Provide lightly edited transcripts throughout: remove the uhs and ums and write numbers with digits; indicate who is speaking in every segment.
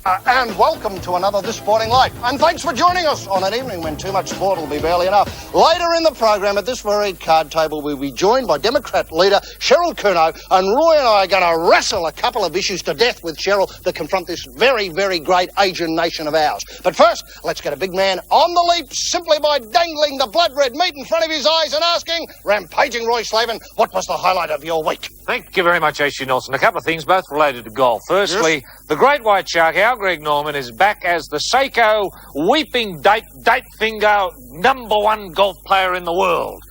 Speaker 1: And welcome to another This Sporting Life. And thanks for joining us on an evening when too much sport will be barely enough. Later in the program at this very card table, we'll be joined by Democrat leader Cheryl Kernot, and Roy and I are going to wrestle a couple of issues to death with Cheryl that confront this very, very great Asian nation of ours. But first, let's get a big man on the leap simply by dangling the blood-red meat in front of his eyes and asking, rampaging Roy Slavin, what was the highlight of your week?
Speaker 2: Thank you very much, H.G. Nelson. A couple of things, both related to golf. Firstly, the great white shark, our Greg Norman, is back as the Seiko weeping date finger #1 golf player in the world.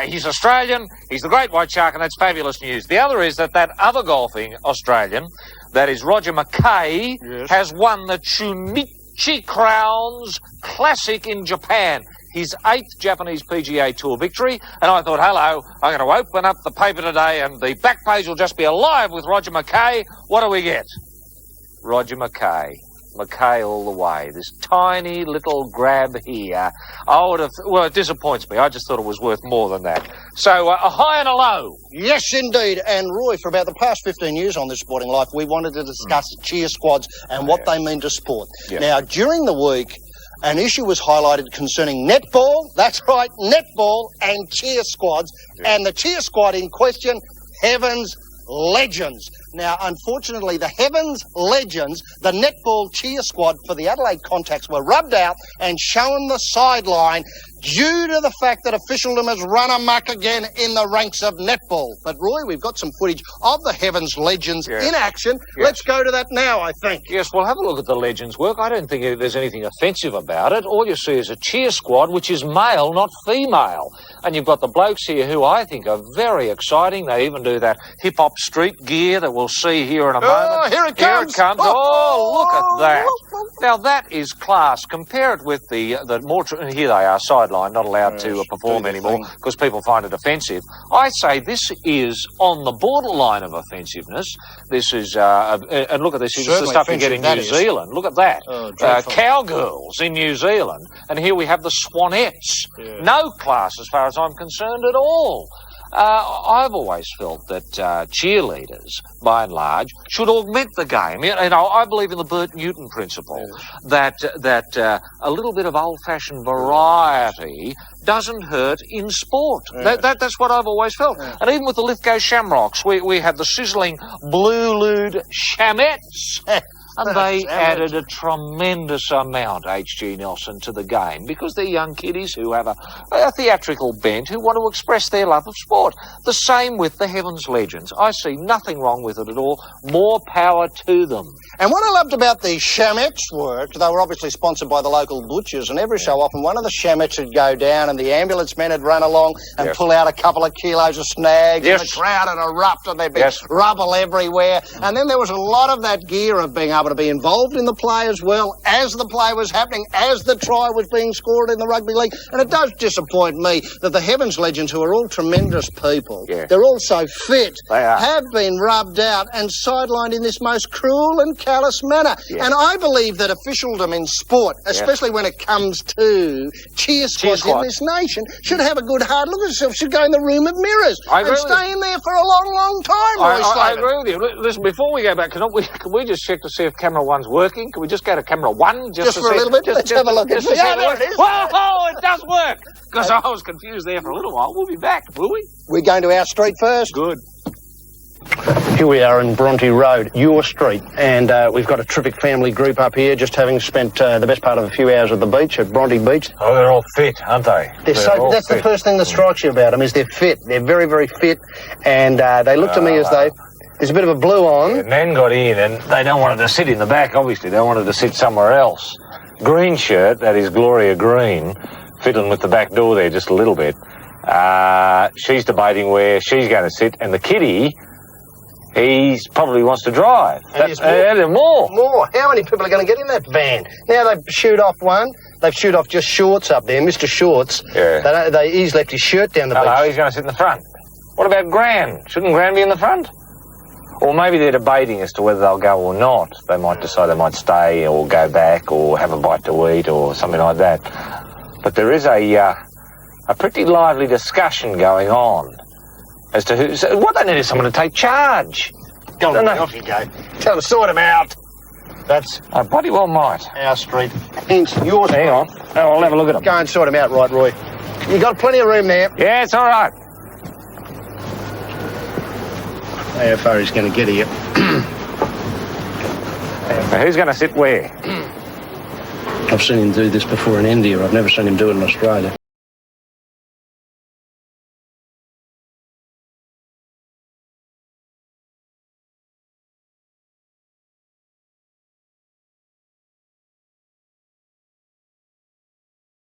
Speaker 2: He's Australian, he's the great white shark, and that's fabulous news. The other is that other golfing Australian, that is Roger McKay, has won the Chunichi Crowns Classic in Japan. His 8th Japanese PGA Tour victory, and I thought, hello, I'm going to open up the paper today and the back page will just be alive with Roger McKay. What do we get? Roger McKay. McKay all the way. This tiny little grab here. It disappoints me. I just thought it was worth more than that. So, a high and a low.
Speaker 1: Yes, indeed. And Roy, for about the past 15 years on This Sporting Life, we wanted to discuss cheer squads and what they mean to sport. Yeah. Now, during the week, an issue was highlighted concerning netball, that's right, netball and cheer squads, and the cheer squad in question, Heavens Legends. Now, unfortunately, the Heavens Legends, the netball cheer squad for the Adelaide Contacts, were rubbed out and shown the sideline due to the fact that officialdom has run amok again in the ranks of netball. But, Roy, we've got some footage of the Heavens Legends in action. Let's go to that now, I think.
Speaker 2: Yes, well, have a look at the Legends work. I don't think there's anything offensive about it. All you see is a cheer squad, which is male, not female. And you've got the blokes here who I think are very exciting. They even do that hip-hop street gear that we'll see here in a moment.
Speaker 1: Oh, here it comes.
Speaker 2: Here it comes. Oh, look at that. Now, that is class. Compare it with the more... Here they are, sideline, not allowed to perform anymore because people find it offensive. I say this is on the borderline of offensiveness. This is... and look at this. This is the stuff you get in New Zealand. Look at that. Cowgirls in New Zealand. And here we have the Swanettes. Yeah. No class as far as I'm concerned at all. I've always felt that cheerleaders, by and large, should augment the game. You know, I believe in the Bert Newton principle that a little bit of old-fashioned variety doesn't hurt in sport. That's what I've always felt. And even with the Lithgow Shamrocks, we have the sizzling blue-lued Shamettes. And they added a tremendous amount, H.G. Nelson, to the game because they're young kiddies who have a theatrical bent who want to express their love of sport. The same with the Heavens Legends. I see nothing wrong with it at all. More power to them.
Speaker 1: And what I loved about the Shamettes work, they were obviously sponsored by the local butchers, and every so often one of the Shamettes would go down and the ambulance men would run along and pull out a couple of kilos of snags and the crowd would erupt and there'd be rubble everywhere. And then there was a lot of that gear of being able to be involved in the play as well, as the play was happening, as the try was being scored in the rugby league. And it does disappoint me that the Heavens Legends, who are all tremendous people, they're all so fit, have been rubbed out and sidelined in this most cruel and callous manner. And I believe that officialdom in sport, especially when it comes to cheer squads in this nation, should have a good hard look at itself, should go in the room of mirrors and stay in there for a long, long time.
Speaker 2: I agree with you. Listen, before we go back, can we just check to see if camera 1's working? Can we just go to camera 1?
Speaker 1: Just for a little bit? Let's have a look.
Speaker 2: There it is. Whoa, it does work. Because I was confused there for a little while. We'll be back, will we?
Speaker 1: We're going to our street first.
Speaker 2: Good.
Speaker 1: Here we are in Bronte Road, your street, and we've got a terrific family group up here, just having spent the best part of a few hours at the beach, at Bronte Beach.
Speaker 2: Oh, they're all fit, aren't they?
Speaker 1: That's the first thing that strikes you about them, is they're fit. They're very, very fit, and they look to me as though there's a bit of a blue on.
Speaker 2: The men got in, and they don't want it to sit in the back, obviously. They wanted to sit somewhere else. Green shirt, that is Gloria Green, fiddling with the back door there just a little bit. She's debating where she's going to sit, and the kiddie... He probably wants to drive.
Speaker 1: More. How many people are going to get in that van? Now they shoot off one. They've shoot off just Shorts up there, Mr. Shorts. Yeah. He's left his shirt down the beach.
Speaker 2: No, he's going to sit in the front. What about Gran? Shouldn't Gran be in the front? Or maybe they're debating as to whether they'll go or not. They might decide they might stay or go back or have a bite to eat or something like that. But there is a pretty lively discussion going on as to who... So what they need is someone to take charge.
Speaker 1: Off you go. Tell them to sort him out. That's
Speaker 2: I bloody well might.
Speaker 1: our street. Hence yours.
Speaker 2: Hang on. Oh, I'll have a look at them.
Speaker 1: Go and sort them out, right, Roy? You got plenty of room there.
Speaker 2: Yeah, it's all right.
Speaker 1: How far he's going to get here.
Speaker 2: Now, who's going to sit where?
Speaker 1: I've seen him do this before in India. I've never seen him do it in Australia.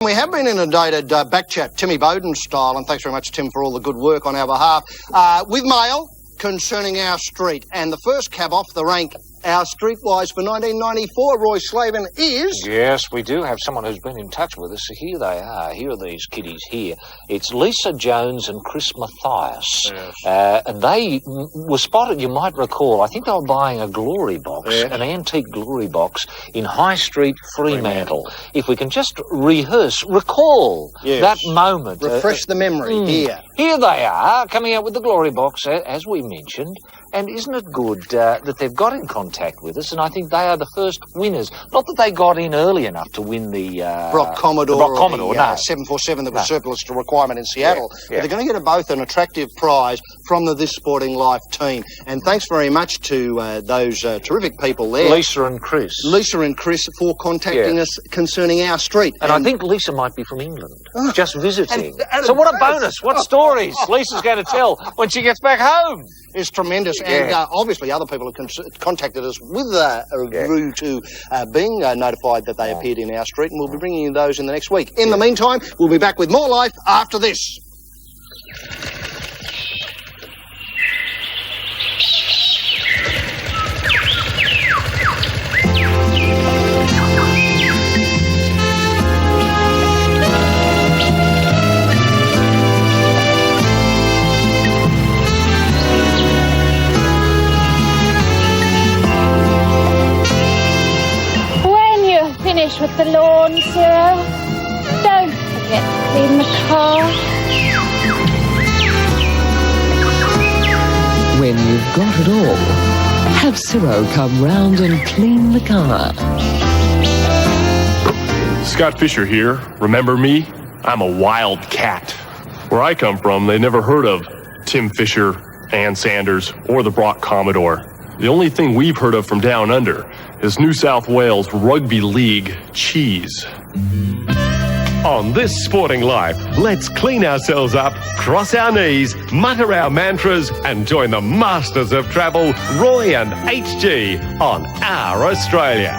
Speaker 1: We have been inundated back chat, Timmy Bowden style, and thanks very much, Tim, for all the good work on our behalf, with mail concerning our street. And the first cab off the rank, our streetwise for 1994, Roy Slavin, is...
Speaker 2: Yes, we do have someone who's been in touch with us. So here they are. Here are these kiddies here. It's Lisa Jones and Chris Mathias. Yes. And they were spotted, you might recall, I think they were buying a glory box, yes, an antique glory box in High Street, Fremantle. If we can just recall yes, that moment.
Speaker 1: Refresh the memory here.
Speaker 2: Here they are, coming out with the glory box, as we mentioned. And isn't it good that they've got in contact with us? And I think they are the first winners. Not that they got in early enough to win the
Speaker 1: Brock Commodore,
Speaker 2: no.
Speaker 1: 747 that was surplus to requirement in Seattle. Yeah, yeah. But they're going to get both an attractive prize from the This Sporting Life team. And thanks very much to those terrific people there.
Speaker 2: Lisa and Chris.
Speaker 1: Lisa and Chris for contacting us concerning our street.
Speaker 2: And I think Lisa might be from England, just visiting. So what a bonus. What stories Lisa's going to tell when she gets back home.
Speaker 1: It's tremendous. Yeah. And obviously other people have contacted us with a view to being notified that they appeared in our street, and we'll be bringing you those in the next week. In the meantime, we'll be back with more life after this.
Speaker 3: With the lawn, Cheryl. Don't forget to clean the car.
Speaker 4: When you've got it all, have Ciro come round and clean the car.
Speaker 5: Scott Fisher here. Remember me? I'm a wild cat. Where I come from, they never heard of Tim Fisher, Ann Sanders, or the Brock Commodore. The only thing we've heard of from down under is New South Wales Rugby League cheese.
Speaker 6: On This Sporting Life, let's clean ourselves up, cross our knees, mutter our mantras, and join the masters of travel, Roy and HG, on Our Australia.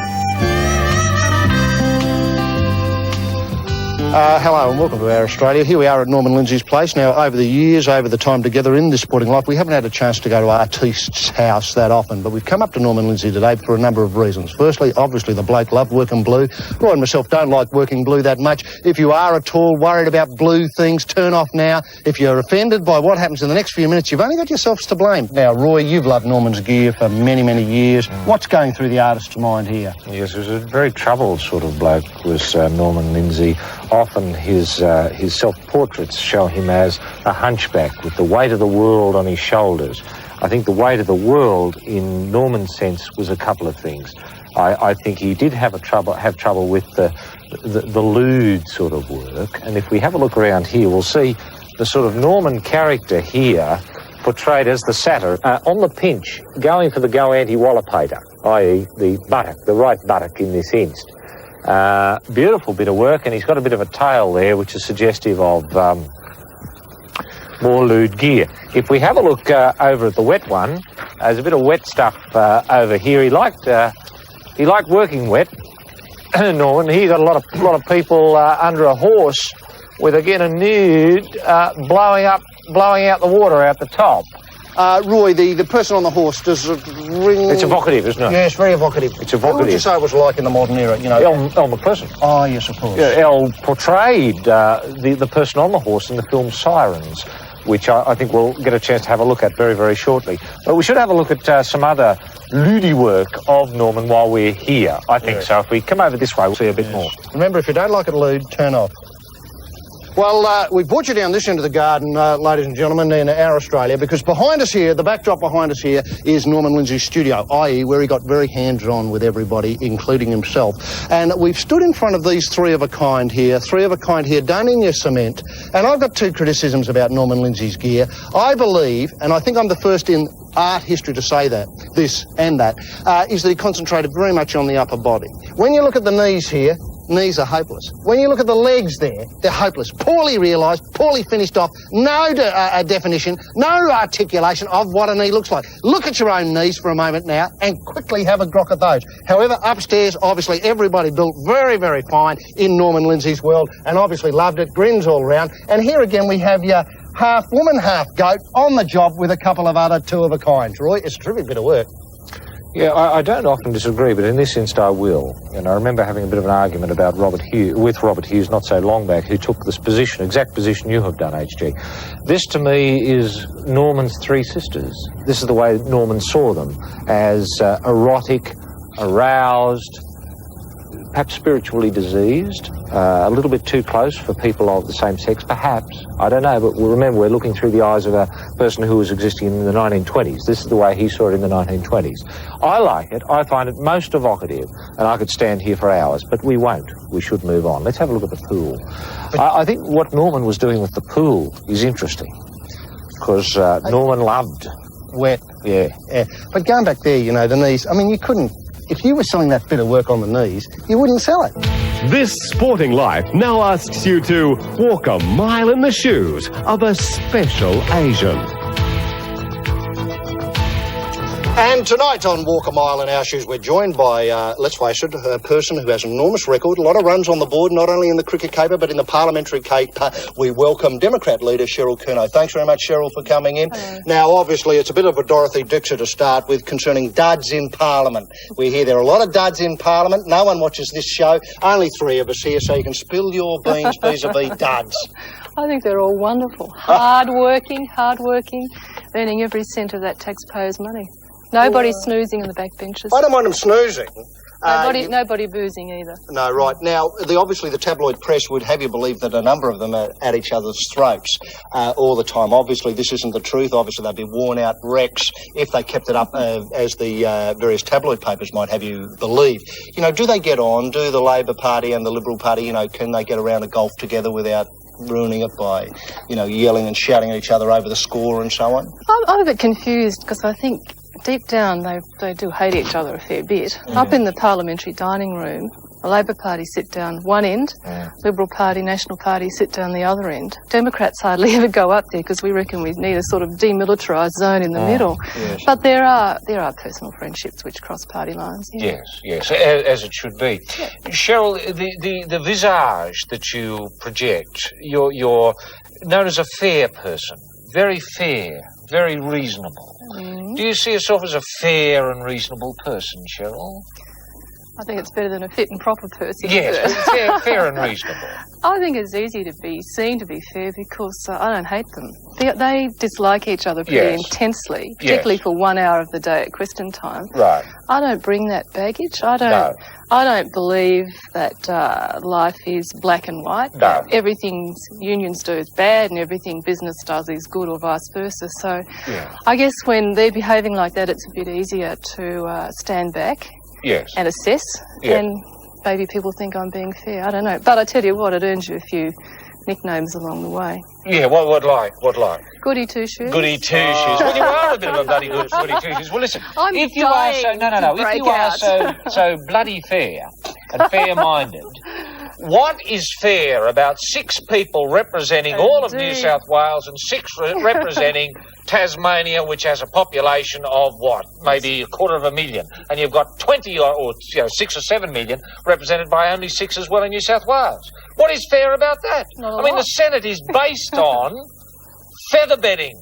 Speaker 1: Hello and welcome to Our Australia. Here we are at Norman Lindsay's place. Now, over the years, over the time together in This Sporting Life, we haven't had a chance to go to artiste's house that often, but we've come up to Norman Lindsay today for a number of reasons. Firstly, obviously, the bloke loved working blue. Roy and myself don't like working blue that much. If you are at all worried about blue things, turn off now. If you're offended by what happens in the next few minutes, you've only got yourselves to blame. Now, Roy, you've loved Norman's gear for many, many years. What's going through the artist's mind here?
Speaker 2: Yes, he was a very troubled sort of bloke, was Norman Lindsay. Often his self-portraits show him as a hunchback with the weight of the world on his shoulders. I think the weight of the world, in Norman's sense, was a couple of things. I think he did have trouble with the lewd sort of work. And if we have a look around here, we'll see the sort of Norman character here portrayed as the satyr on the pinch, going for the go anti-wallopator, i.e. the buttock, the right buttock in this inst. Beautiful bit of work, and he's got a bit of a tail there, which is suggestive of more lewd gear. If we have a look over at the wet one, there's a bit of wet stuff over here. He liked working wet. Norman, he got a lot of people under a horse with, again, a nude blowing out the water out the top.
Speaker 1: Roy, the person on the horse, does it ring...
Speaker 2: It's evocative, isn't it?
Speaker 1: Yeah, it's very evocative.
Speaker 2: It's evocative.
Speaker 1: What would you say it was like in the modern era, you know?
Speaker 2: Elle McPherson.
Speaker 1: Oh, yes, of course.
Speaker 2: Yeah, Elle portrayed the person on the horse in the film Sirens, which I think we'll get a chance to have a look at very, very shortly. But we should have a look at some other lewdy work of Norman while we're here, I think. Yes. So if we come over this way, we'll see a bit more.
Speaker 1: Remember, if you don't like it lewd, turn off. Well, we brought you down this end of the garden, ladies and gentlemen, in our Australia, because behind us here, the backdrop behind us here, is Norman Lindsay's studio, i.e. where he got very hands-on with everybody, including himself. And we've stood in front of these three of a kind here, don't in your cement. And I've got two criticisms about Norman Lindsay's gear. I believe, and I think I'm the first in art history to say that, this and that, is that he concentrated very much on the upper body. When you look at the knees here, knees are hopeless. When you look at the legs there, they're hopeless. Poorly realised, poorly finished off, no definition, no articulation of what a knee looks like. Look at your own knees for a moment now and quickly have a grok at those. However, upstairs, obviously, everybody built very, very fine in Norman Lindsay's world and obviously loved it, grins all around. And here again we have your half woman, half goat on the job with a couple of other two of a kinds. Roy, it's a terrific bit of work.
Speaker 2: Yeah, I don't often disagree, but in this instance I will. And I remember having a bit of an argument about Robert Hughes not so long back, who took this position, exact position you have done, HG. This, to me, is Norman's three sisters. This is the way Norman saw them, as erotic, aroused, perhaps spiritually diseased, a little bit too close for people of the same sex, perhaps. I don't know, but remember, we're looking through the eyes of a person who was existing in the 1920s. This is the way he saw it in the 1920s. I like it. I find it most evocative, and I could stand here for hours, but we won't. We should move on. Let's have a look at the pool. I think what Norman was doing with the pool is interesting, because Norman loved
Speaker 1: wet.
Speaker 2: Yeah.
Speaker 1: But going back there, you know, the knees, I mean, you couldn't, if you were selling that bit of work on the knees, you wouldn't sell it.
Speaker 6: This Sporting Life now asks you to walk a mile in the shoes of a special Asian.
Speaker 1: And tonight on Walk a Mile in Our Shoes, we're joined by, let's face it, a person who has an enormous record, a lot of runs on the board, not only in the cricket caper, but in the parliamentary caper. We welcome Democrat leader Cheryl Kernot. Thanks very much, Cheryl, for coming in.
Speaker 3: Hello.
Speaker 1: Now, obviously, it's a bit of a Dorothy Dixer to start with concerning duds in Parliament. We hear there are a lot of duds in Parliament. No one watches this show. Only three of us here, so you can spill your beans vis-a-vis duds.
Speaker 7: I think they're all wonderful. Hard-working, earning every cent of that taxpayers' money. Nobody snoozing on the back benches.
Speaker 1: I don't mind them snoozing.
Speaker 7: Nobody boozing either.
Speaker 1: No, right. Now, obviously the tabloid press would have you believe that a number of them are at each other's throats all the time. Obviously, this isn't the truth. Obviously, they'd be worn-out wrecks if they kept it up as the various tabloid papers might have you believe. You know, do they get on? Do the Labor Party and the Liberal Party, you know, can they get around a golf together without ruining it by, you know, yelling and shouting at each other over the score and so on?
Speaker 7: I'm a bit confused because I think deep down they do hate each other a fair bit. Up in the parliamentary dining room, the Labor Party sit down one end, Liberal Party, National Party sit down the other end. Democrats hardly ever go up there because we reckon we need a sort of demilitarised zone in the middle.
Speaker 1: Yes.
Speaker 7: But there are personal friendships which cross party lines. Yeah.
Speaker 2: Yes, as it should be. Yeah. Cheryl, the visage that you project, you're known as a fair person, very fair, very reasonable. Do you see yourself as a fair and reasonable person, Cheryl?
Speaker 7: I think it's better than a fit and proper person.
Speaker 2: Yes, fair and reasonable.
Speaker 7: I think it's easy to be seen to be fair because I don't hate them. They dislike each other pretty intensely, particularly for 1 hour of the day at question time.
Speaker 2: Right.
Speaker 7: I don't bring that baggage. I don't believe that life is black and white.
Speaker 2: No.
Speaker 7: Everything unions do is bad and everything business does is good, or vice versa. So I guess when they're behaving like that, it's a bit easier to stand back.
Speaker 2: Yes.
Speaker 7: And assess, and maybe people think I'm being fair. I don't know. But I tell you what, it earns you a few nicknames along the way.
Speaker 2: Yeah, what like?
Speaker 7: Goody two-shoes.
Speaker 2: Goody two-shoes. Well, you are a bit of a bloody goody two-shoes. Well, listen, if you are so bloody fair and fair-minded, what is fair about 6 people representing all of New South Wales and 6 representing Tasmania, which has a population of what? Maybe 250,000. And you've got 20 or 6 or 7 million represented by only 6 as well in New South Wales. What is fair about that? I mean, the Senate is based on feather bedding,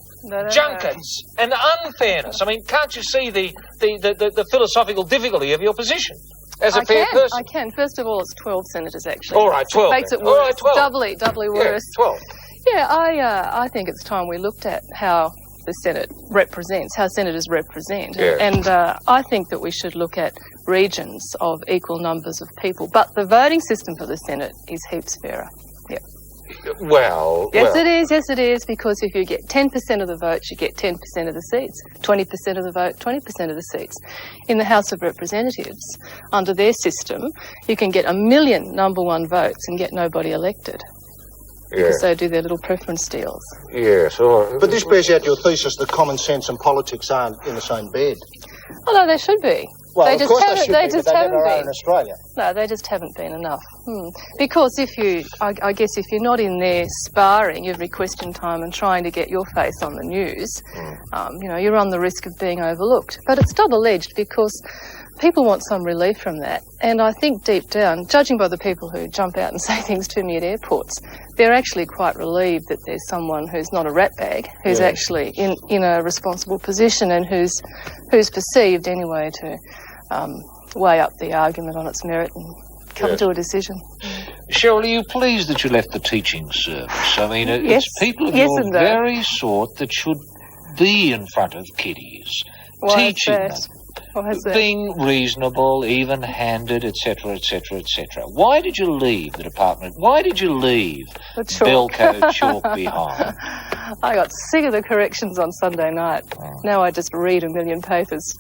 Speaker 2: junkets and unfairness. I mean, can't you see the philosophical difficulty of your position as a fair person?
Speaker 7: I can. First of all, it's 12 senators, actually.
Speaker 2: All right, 12.
Speaker 7: It makes it worse.
Speaker 2: All right, 12.
Speaker 7: Doubly worse.
Speaker 2: 12.
Speaker 7: Yeah, I think it's time we looked at how the Senate represents, how senators represent.
Speaker 2: Yeah.
Speaker 7: And I think that we should look at regions of equal numbers of people. But the voting system for the Senate is heaps fairer. Yeah. Yes, it is, because if you get 10% of the votes, you get 10% of the seats. 20% of the vote, 20% of the seats. In the House of Representatives, under their system, you can get 1 million number one votes and get nobody elected. Because they do their little preference deals.
Speaker 2: Yes,
Speaker 1: But this bears out your thesis that common sense and politics aren't in the same bed.
Speaker 7: Well, no, they should be.
Speaker 1: Well,
Speaker 7: they
Speaker 1: of
Speaker 7: just
Speaker 1: course
Speaker 7: haven't,
Speaker 1: they should
Speaker 7: they
Speaker 1: be,
Speaker 7: just
Speaker 1: but they
Speaker 7: haven't
Speaker 1: never are
Speaker 7: been.
Speaker 1: in Australia.
Speaker 7: No, they just haven't been enough. Because if you, I guess if you're not in there sparring every question time and trying to get your face on the news, you know, you run the risk of being overlooked. But it's double-edged because people want some relief from that. And I think deep down, judging by the people who jump out and say things to me at airports, they're actually quite relieved that there's someone who's not a ratbag, who's actually in a responsible position and who's perceived anyway to weigh up the argument on its merit and come to a decision.
Speaker 2: Cheryl, are you pleased that you left the teaching service? I mean,
Speaker 7: Yes.
Speaker 2: it's people of
Speaker 7: Yes,
Speaker 2: your
Speaker 7: and no.
Speaker 2: very sort that should be in front of kiddies,
Speaker 7: Why is
Speaker 2: teaching
Speaker 7: that?
Speaker 2: them,
Speaker 7: Why is that?
Speaker 2: being reasonable, even-handed, etc., etc., etc. Why did you leave the department? Why did you leave
Speaker 7: The chalk.
Speaker 2: Belco chalk behind?
Speaker 7: I got sick of the corrections on Sunday night. Now I just read 1 million papers.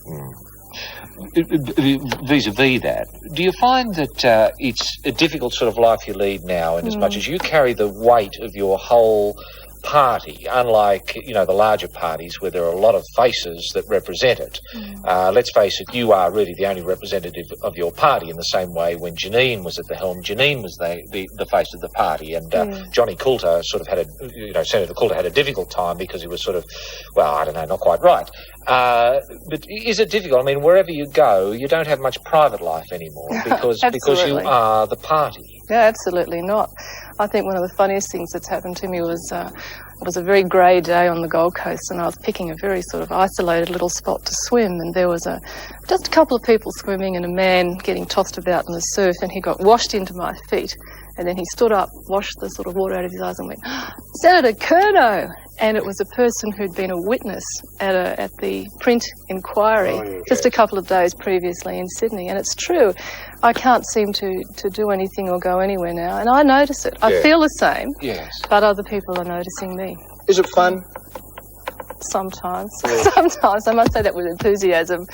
Speaker 2: Vis-a-vis that, do you find that it's a difficult sort of life you lead now, in as much as you carry the weight of your whole party, unlike, you know, the larger parties where there are a lot of faces that represent it? Let's face it, you are really the only representative of your party, in the same way when Janine was at the helm, Janine was the face of the party, and Johnny Coulter sort of had Senator Coulter had a difficult time because he was sort of, well, I don't know, not quite right. But is it difficult? I mean, wherever you go, you don't have much private life anymore because you are the party.
Speaker 7: Yeah, absolutely not. I think one of the funniest things that's happened to me was it was a very grey day on the Gold Coast, and I was picking a very sort of isolated little spot to swim, and there was just a couple of people swimming and a man getting tossed about in the surf, and he got washed into my feet. And then he stood up, washed the sort of water out of his eyes and went, "Senator Kernot!" And it was a person who'd been a witness at the print inquiry just a couple of days previously in Sydney. And it's true, I can't seem to do anything or go anywhere now. And I notice it. I feel the same, but other people are noticing me.
Speaker 1: Is it fun?
Speaker 7: Sometimes. Sometimes. I must say that with enthusiasm.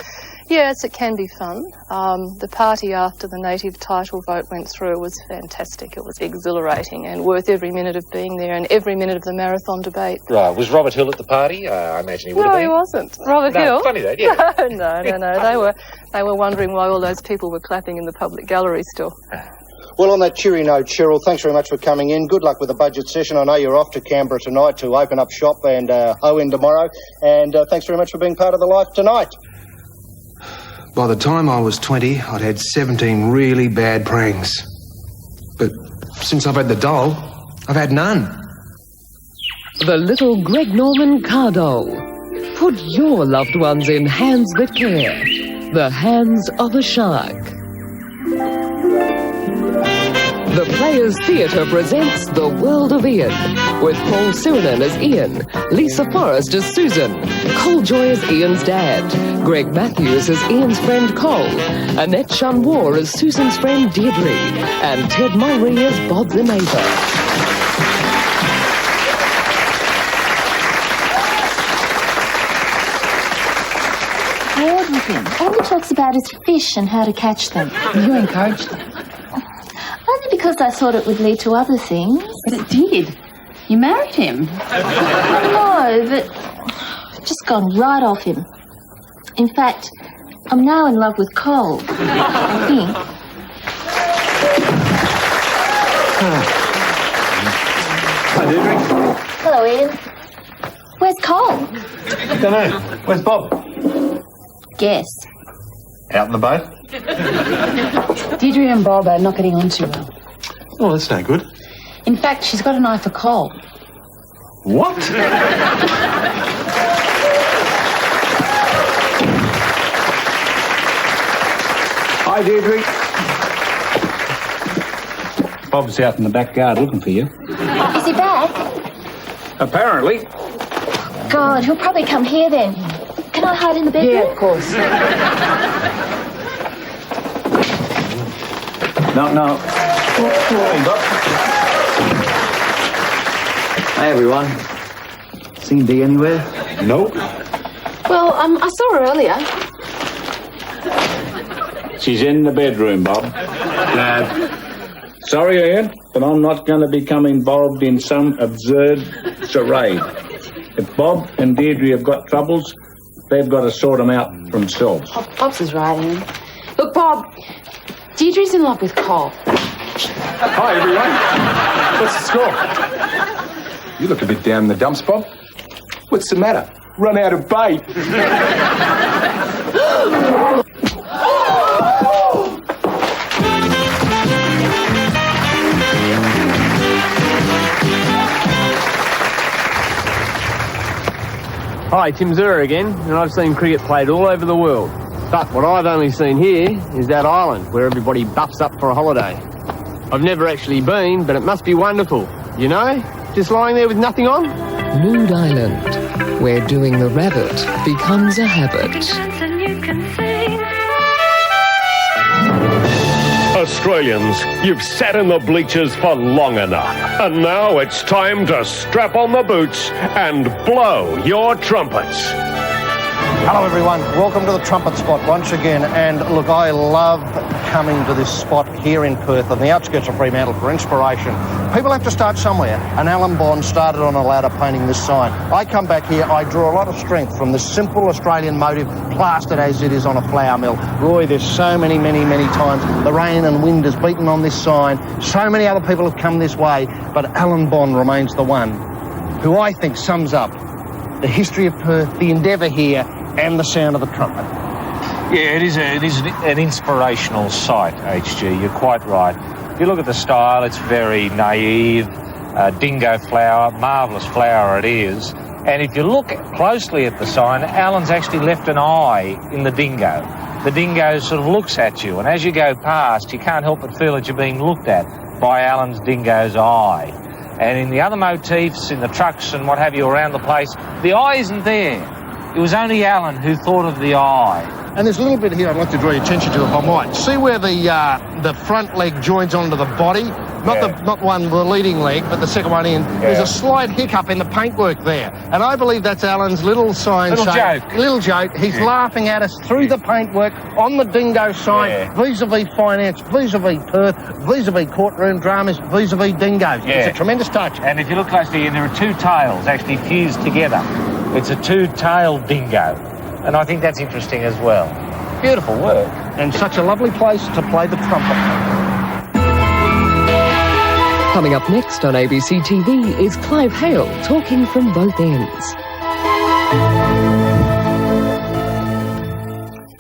Speaker 7: Yes, it can be fun. The party after the native title vote went through was fantastic. It was exhilarating and worth every minute of being there and every minute of the marathon debate.
Speaker 2: Right. Was Robert Hill at the party? I imagine he would have
Speaker 7: No,
Speaker 2: been.
Speaker 7: he wasn't. Robert Hill?
Speaker 2: Funny that, yeah.
Speaker 7: No. They were wondering why all those people were clapping in the public gallery still.
Speaker 1: Well, on that cheery note, Cheryl, thanks very much for coming in. Good luck with the budget session. I know you're off to Canberra tonight to open up shop and hoe in tomorrow. And thanks very much for being part of the Life Tonight.
Speaker 8: By the time I was 20, I'd had 17 really bad pranks. But since I've had the doll, I've had none.
Speaker 4: The little Greg Norman car doll. Put your loved ones in hands that care. The hands of a shark. The Players Theatre presents The World of Ian, with Paul Sirenen as Ian, Lisa Forrest as Susan, Cole Joy as Ian's dad, Greg Matthews as Ian's friend Cole, Annette Chunwar as Susan's friend Deirdre, and Ted Mulry as Bob the neighbour.
Speaker 9: Bored with him. All he talks about is fish and how to catch them.
Speaker 10: You encouraged them.
Speaker 9: Only because I thought it would lead to other things.
Speaker 10: But it did. You married him.
Speaker 9: No, but I've just gone right off him. In fact, I'm now in love with Cole, I think.
Speaker 11: Hi, Deirdre.
Speaker 9: Hello, Ian. Where's Cole?
Speaker 11: Don't know. Where's Bob?
Speaker 9: Guess.
Speaker 11: Out in the boat?
Speaker 10: Deirdre and Bob are not getting on too well.
Speaker 11: Oh, that's no good.
Speaker 10: In fact, she's got an eye for Cole.
Speaker 11: What? Hi, Deirdre. Bob's out in the back garden looking for you.
Speaker 9: Is he back?
Speaker 11: Apparently.
Speaker 9: God, he'll probably come here then. Can I hide in the bedroom?
Speaker 10: Yeah, of course.
Speaker 11: No. Hey, Bob.
Speaker 12: Hey, everyone. Seen Dee anywhere?
Speaker 11: Nope.
Speaker 10: Well, I saw her earlier.
Speaker 11: She's in the bedroom, Bob. Sorry, Ian, but I'm not going to become involved in some absurd charade. If Bob and Deirdre have got troubles, they've got to sort them out themselves.
Speaker 10: Pops is right, Ian. Look, Bob, Deirdre's in love with Cole.
Speaker 8: Hi, everyone. What's the score? You look a bit down in the dumps, Bob. What's the matter? Run out of bait.
Speaker 13: Hi, Tim Zura again, and I've seen cricket played all over the world. But what I've only seen here is that island where everybody buffs up for a holiday. I've never actually been, but it must be wonderful. You know, just lying there with nothing on.
Speaker 4: Mood Island, where doing the rabbit becomes a habit.
Speaker 6: Australians, you've sat in the bleachers for long enough, and now it's time to strap on the boots and blow your trumpets.
Speaker 1: Hello everyone, welcome to the trumpet spot once again, and look, I love coming to this spot here in Perth on the outskirts of Fremantle for inspiration. People have to start somewhere, and Alan Bond started on a ladder painting this sign. I come back here, I draw a lot of strength from this simple Australian motive plastered as it is on a flour mill. Roy, there's so many times the rain and wind has beaten on this sign, so many other people have come this way, but Alan Bond remains the one who I think sums up the history of Perth, the endeavour here, and the sound of the trumpet.
Speaker 2: Yeah, it is an inspirational sight, HG. You're quite right. If you look at the style, it's very naive. Dingo flower, marvellous flower it is. And if you look closely at the sign, Alan's actually left an eye in the dingo. The dingo sort of looks at you, and as you go past, you can't help but feel that you're being looked at by Alan's dingo's eye. And in the other motifs, in the trucks and what have you around the place, the eye isn't there. It was only Alan who thought of the eye.
Speaker 1: And there's a little bit here I'd like to draw your attention to, if I might. See where the front leg joins onto the body? Not the leading leg, but the second one in. Yeah. There's a slight hiccup in the paintwork there. And I believe that's Alan's little sign. Little joke. He's laughing at us through the paintwork on the dingo sign, vis-a-vis finance, vis-a-vis Perth, vis-a-vis courtroom dramas, vis-a-vis dingoes. Yeah. It's a tremendous touch.
Speaker 2: And if you look closely, there are two tails actually fused together. It's a two-tailed dingo. And I think that's interesting as well. Beautiful work.
Speaker 1: And such a lovely place to play the trumpet.
Speaker 4: Coming up next on ABC TV is Clive Hale talking from both ends.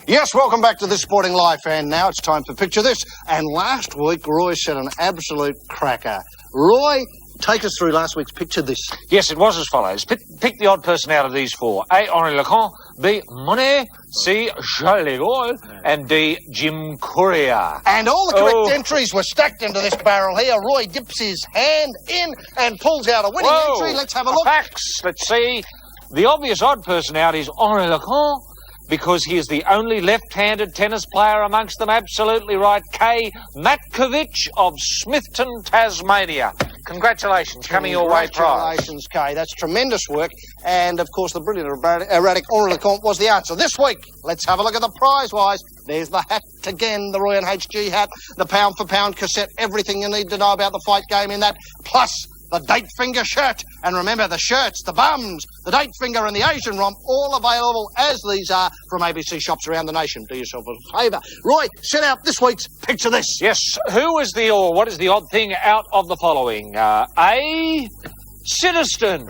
Speaker 1: Yes, welcome back to This Sporting Life, and now it's time for Picture This. And last week, Roy said an absolute cracker. Roy, take us through last week's Picture This.
Speaker 2: Yes, it was as follows. Pick the odd person out of these four. A, Henri Leconte. B, Monet. C, Charles de Gaulle. And D, Jim Courier.
Speaker 1: And all the correct entries were stacked into this barrel here. Roy dips his hand in and pulls out a winning entry. Let's have a look.
Speaker 2: Facts. Let's see. The obvious odd person out is Henri Leconte, because he is the only left-handed tennis player amongst them. Absolutely right. Kay Matkovich of Smithton, Tasmania. Congratulations. Coming your way, prize.
Speaker 1: Congratulations, Kay. That's tremendous work. And, of course, the brilliant erratic Henri Leconte was the answer. This week, let's have a look at the prize-wise. There's the hat again, the Roy and HG hat, the pound-for-pound cassette, everything you need to know about the fight game in that, plus the date finger shirt. And remember, the shirts, the bums, the date finger and the Asian romp, all available as these are from ABC shops around the nation. Do yourself a favour. Roy, set out this week's Picture This.
Speaker 2: Yes. What is the odd thing out of the following? A, Siddiston.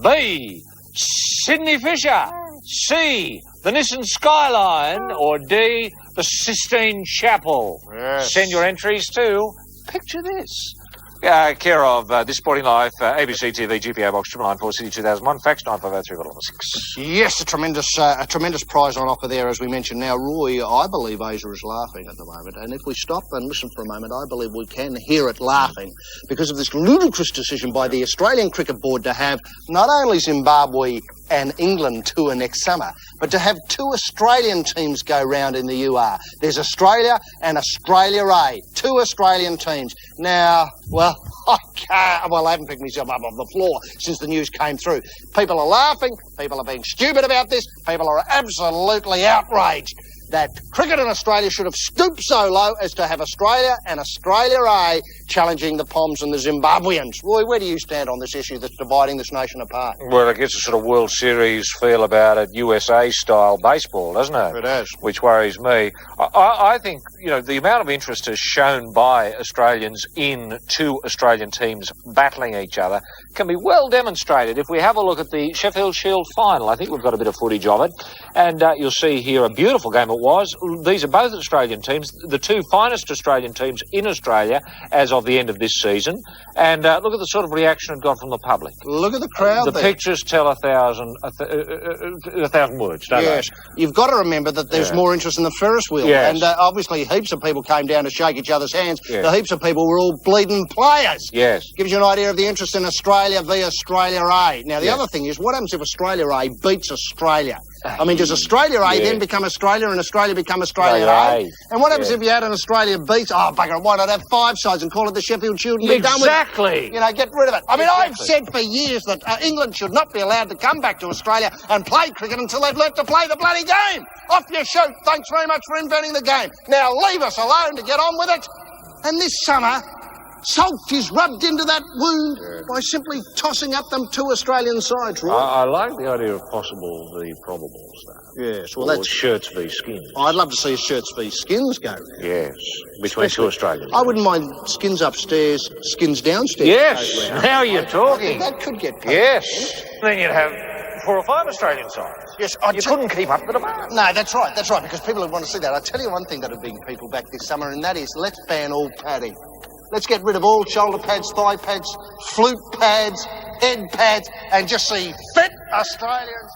Speaker 2: B, Sydney Fisher. C, the Nissan Skyline. Or D, the Sistine Chapel.
Speaker 1: Yes.
Speaker 2: Send your entries to Picture This. Care of This Sporting Life, ABC TV, GPO Box 994 City 2001, fax 9503
Speaker 1: Yes, a tremendous prize on offer there, as we mentioned. Now, Roy, I believe Asia is laughing at the moment, and if we stop and listen for a moment, I believe we can hear it laughing because of this ludicrous decision by the Australian Cricket Board to have not only Zimbabwe and England tour next summer, but to have 2 Australian teams go round in the UR. There's Australia and Australia A, 2 Australian teams. Now, well, I haven't picked myself up off the floor since the news came through. People are laughing, people are being stupid about this, people are absolutely outraged that cricket in Australia should have stooped so low as to have Australia and Australia A challenging the Poms and the Zimbabweans. Roy, where do you stand on this issue that's dividing this nation apart?
Speaker 2: Well, it gets a sort of World Series feel about it, USA-style baseball, doesn't it?
Speaker 1: It has.
Speaker 2: Which worries me. I think, you know, the amount of interest is shown by Australians in 2 Australian teams battling each other can be well demonstrated if we have a look at the Sheffield Shield final. I think we've got a bit of footage of it. And you'll see here a beautiful game it was. These are both Australian teams, the 2 finest Australian teams in Australia as of the end of this season. And look at the sort of reaction it got from the public.
Speaker 1: Look at the crowd
Speaker 2: The
Speaker 1: there.
Speaker 2: pictures tell a thousand words, don't
Speaker 1: Yes. You've got to remember that there's more interest in the Ferris wheel.
Speaker 2: Yes.
Speaker 1: And obviously heaps of people came down to shake each other's hands.
Speaker 2: Yes.
Speaker 1: The heaps of people were all bleeding players.
Speaker 2: Yes.
Speaker 1: Gives you an idea of the interest in Australia v Australia A. Now, the
Speaker 2: Yes.
Speaker 1: other thing is, what happens if Australia A beats Australia? I mean, does Australia A then become Australia and Australia become Australia A? And what happens if you had an Australia beat? Oh, bugger, why not have 5 sides and call it the Sheffield Shield and be done with it?
Speaker 2: Exactly.
Speaker 1: You know, get rid of it. I mean, I've said for years that England should not be allowed to come back to Australia and play cricket until they've learnt to play the bloody game. Off you shoot. Thanks very much for inventing the game. Now leave us alone to get on with it. And this summer, salt is rubbed into that wound by simply tossing up them 2 Australian sides, right?
Speaker 2: I like the idea of possible v probable stuff.
Speaker 1: Yes, well,
Speaker 2: Or
Speaker 1: that's...
Speaker 2: shirts v skins.
Speaker 1: I'd love to see shirts v skins go.
Speaker 2: Yes, between 2 Australians.
Speaker 1: I wouldn't mind skins upstairs, skins downstairs.
Speaker 2: Yes,
Speaker 1: goes round.
Speaker 2: now you're talking.
Speaker 1: That could get paid.
Speaker 2: Yes. Then you'd have 4 or 5 Australian sides.
Speaker 1: Yes,
Speaker 2: you couldn't keep up the demand.
Speaker 1: No, that's right, because people would want to see that. I'll tell you one thing that would bring people back this summer, and that is let's ban all padding. Let's get rid of all shoulder pads, thigh pads, flute pads, head pads, and just see fit Australians.